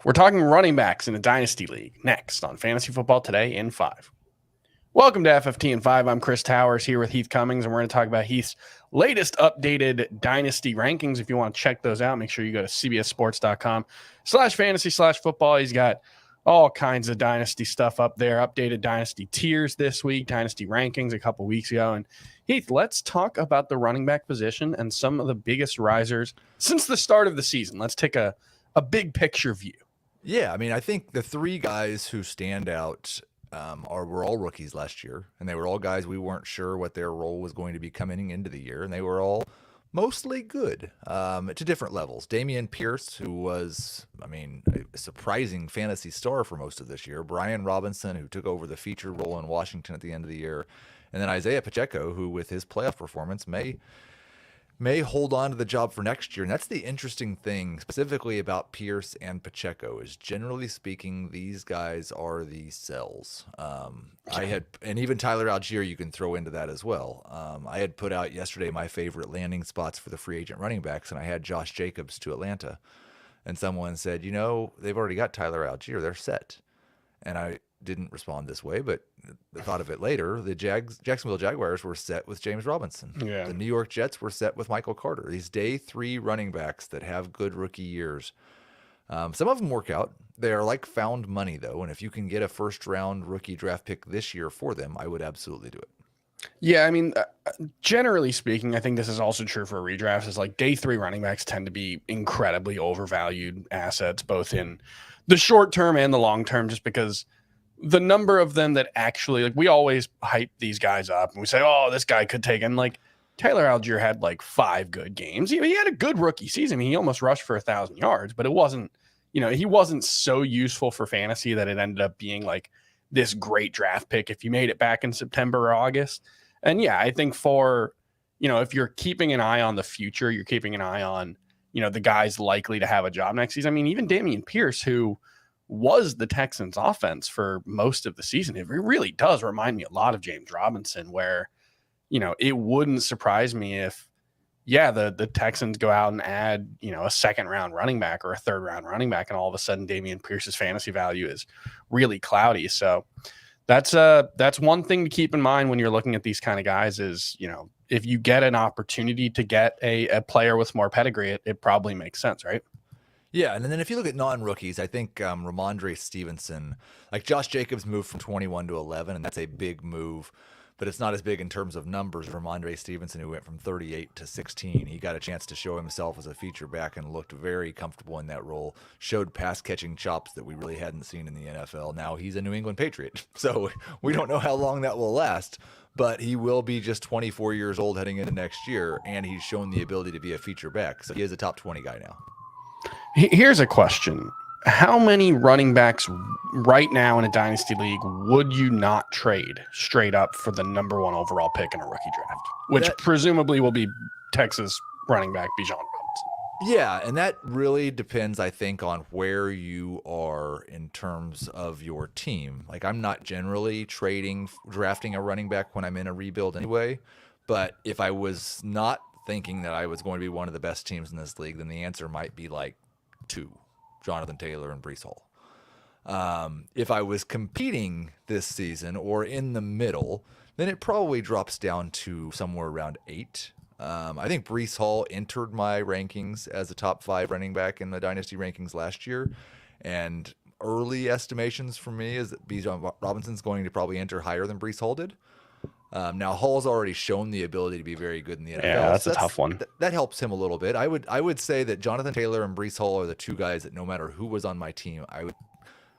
We're talking running backs in the Dynasty League next on Fantasy Football Today in 5. Welcome to FFT in 5. I'm Chris Towers here with Heath Cummings, and we're going to talk about Heath's latest updated Dynasty rankings. If you want to check those out, make sure you go to cbssports.com/fantasy/football. He's got all kinds of Dynasty stuff up there, updated Dynasty tiers this week, Dynasty rankings a couple weeks ago. And Heath, let's talk about the running back position and some of the biggest risers since the start of the season. Let's take a big picture view. Yeah, I mean, I think the three guys who stand out were all rookies last year, and they were all guys we weren't sure what their role was going to be coming into the year, and they were all mostly good to different levels. Dameon Pierce, who was, a surprising fantasy star for most of this year. Brian Robinson, who took over the featured role in Washington at the end of the year. And then Isaiah Pacheco, who with his playoff performance may hold on to the job for next year. And that's the interesting thing specifically about Pierce and Pacheco is generally speaking, these guys are the sells. And even Tyler Algier, you can throw into that as well. I had put out yesterday my favorite landing spots for the free agent running backs, and I had Josh Jacobs to Atlanta. And someone said, they've already got Tyler Algier. They're set. And I didn't respond this way, but I thought of it later. The Jacksonville Jaguars were set with James Robinson. Yeah. The New York Jets were set with Michael Carter. These day 3 running backs that have good rookie years. Some of them work out. They are like found money, though. And if you can get a first-round rookie draft pick this year for them, I would absolutely do it. Yeah, generally speaking, I think this is also true for redrafts. Is like day 3 running backs tend to be incredibly overvalued assets, both in the short term and the long term, just because the number of them that actually, we always hype these guys up and we say, oh, this guy could take, and Tyler Algier had 5 good games. He had a good rookie season. He almost rushed for 1,000 yards, but it wasn't, he wasn't so useful for fantasy that it ended up being this great draft pick if you made it back in September or August. And yeah, I think for, if you're keeping an eye on the future, you're keeping an eye on, the guys likely to have a job next season. Even Dameon Pierce, who was the Texans offense for most of the season, it really does remind me a lot of James Robinson, where, it wouldn't surprise me if, the Texans go out and add, a second round running back or a third round running back, and all of a sudden Dameon Pierce's fantasy value is really cloudy. So that's one thing to keep in mind when you're looking at these kind of guys is, if you get an opportunity to get a player with more pedigree, it probably makes sense, right? Yeah, and then if you look at non-rookies, I think Ramondre Stevenson, Josh Jacobs moved from 21 to 11, and that's a big move, but it's not as big in terms of numbers. Ramondre Stevenson, who went from 38 to 16, he got a chance to show himself as a feature back and looked very comfortable in that role, showed pass-catching chops that we really hadn't seen in the NFL. Now he's a New England Patriot, so we don't know how long that will last, but he will be just 24 years old heading into next year, and he's shown the ability to be a feature back, so he is a top 20 guy now. Here's a question. How many running backs right now in a dynasty league would you not trade straight up for the number 1 overall pick in a rookie draft, which presumably will be Texas running back Bijan Robinson? Yeah, and that really depends, I think, on where you are in terms of your team. I'm not generally drafting a running back when I'm in a rebuild anyway, but if I was not thinking that I was going to be one of the best teams in this league, then the answer might be 2, Jonathan Taylor and Breece Hall. If I was competing this season or in the middle, then it probably drops down to somewhere around 8. I think Breece Hall entered my rankings as a top 5 running back in the Dynasty rankings last year, and early estimations for me is that Bijan Robinson's going to probably enter higher than Breece Hall did. Now Hall's already shown the ability to be very good in the NFL. Yeah, that's a tough one. That helps him a little bit. I would say that Jonathan Taylor and Breece Hall are the 2 guys that no matter who was on my team, I would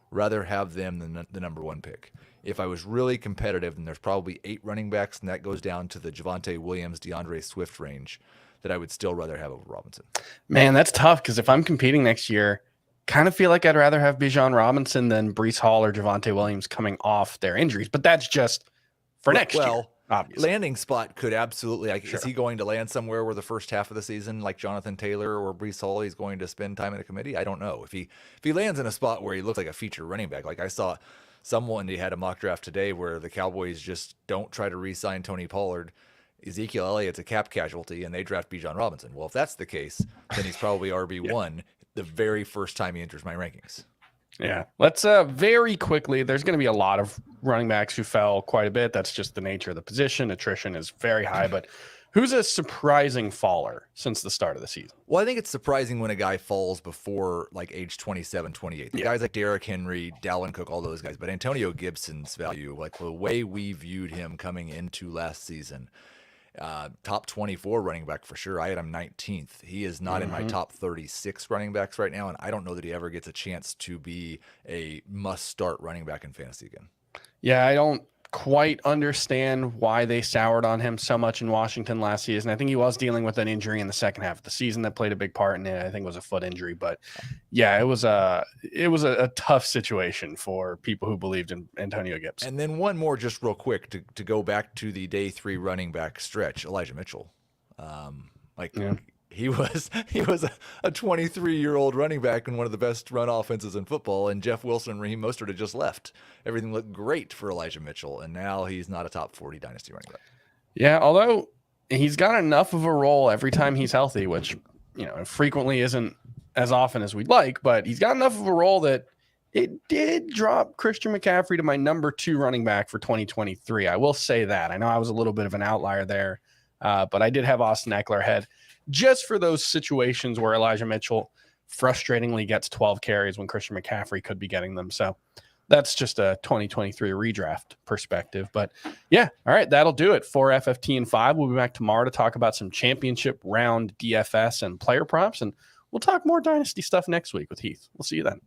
rather have them than the number 1 pick. If I was really competitive, then there's probably 8 running backs, and that goes down to the Javonte Williams, DeAndre Swift range that I would still rather have over Robinson. Man, that's tough, because if I'm competing next year, kind of feel like I'd rather have Bijan Robinson than Breece Hall or Javonte Williams coming off their injuries, but that's just for next year. Obviously. Landing spot could absolutely, sure. Is he going to land somewhere where the first half of the season, like Jonathan Taylor or Breece Hall, he's going to spend time in a committee? I don't know. If he lands in a spot where he looks like a feature running back, I saw someone, he had a mock draft today where the Cowboys just don't try to re-sign Tony Pollard. Ezekiel Elliott's a cap casualty, and they draft Bijan Robinson. Well, if that's the case, then he's probably RB1 the very first time he enters my rankings. Yeah. Let's very quickly, there's going to be a lot of running backs who fell quite a bit. That's just the nature of the position. Attrition is very high, but who's a surprising faller since the start of the season? Well, I think it's surprising when a guy falls before like age 27, 28. The guys like Derrick Henry, Dalvin Cook, all those guys. But Antonio Gibson's value, like the way we viewed him coming into last season, top 24 running back for sure. I had him 19th. He is not in my top 36 running backs right now, and I don't know that he ever gets a chance to be a must-start running back in fantasy again. Yeah, I don't quite understand why they soured on him so much in Washington last season. I think he was dealing with an injury in the second half of the season that played a big part in it. I think it was a foot injury, but yeah, it was a tough situation for people who believed in Antonio Gibson. And then one more, just real quick, to go back to the day 3 running back stretch, Elijah Mitchell. He was a 23-year-old running back in one of the best run offenses in football, and Jeff Wilson and Raheem Mostert had just left. Everything looked great for Elijah Mitchell, and now he's not a top 40 dynasty running back. Yeah, although he's got enough of a role every time he's healthy, which frequently isn't as often as we'd like, but he's got enough of a role that it did drop Christian McCaffrey to my number 2 running back for 2023. I will say that. I know I was a little bit of an outlier there, but I did have Austin Eckler ahead, just for those situations where Elijah Mitchell frustratingly gets 12 carries when Christian McCaffrey could be getting them. So that's just a 2023 redraft perspective. But yeah, all right, that'll do it for FFT and 5. We'll be back tomorrow to talk about some championship round DFS and player props, and we'll talk more Dynasty stuff next week with Heath. We'll see you then.